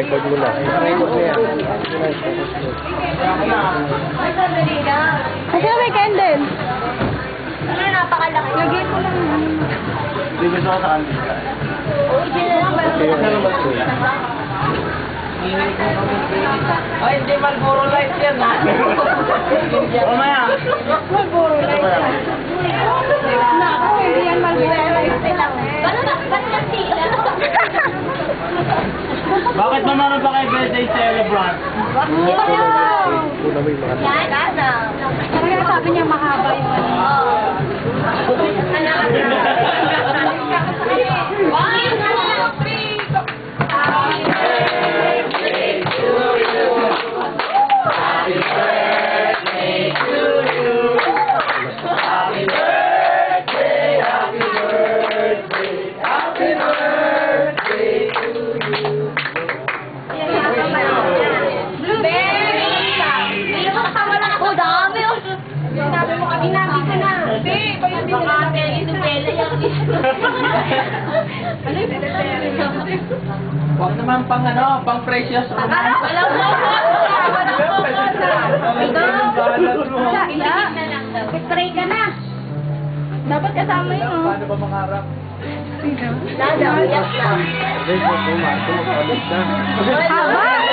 record mo na. Record mo yan. Kasi may candle. Ano, napakalaki. Lagay ko lang. Hindi gusto ko sa kanila. Original lang ba? Ay, hindi Marlboro Light yan, ha? Mamaya. Marlboro Light. Naku, hindi yan Marlboro Light. Ba't nasila? Bakit naman ba kayo birthday celebrant? Una mo yung mga Yan? Kaya sabi niya mahaba yung Inabi ka na. Be, pa yung baka peli to peli yan. Ano yung peli? Huwag naman pang ano, pang precious romance. Walang Pag-try ka na. Dapat kasama yun. Paano ba mangarap? Lada, yes na. Haba!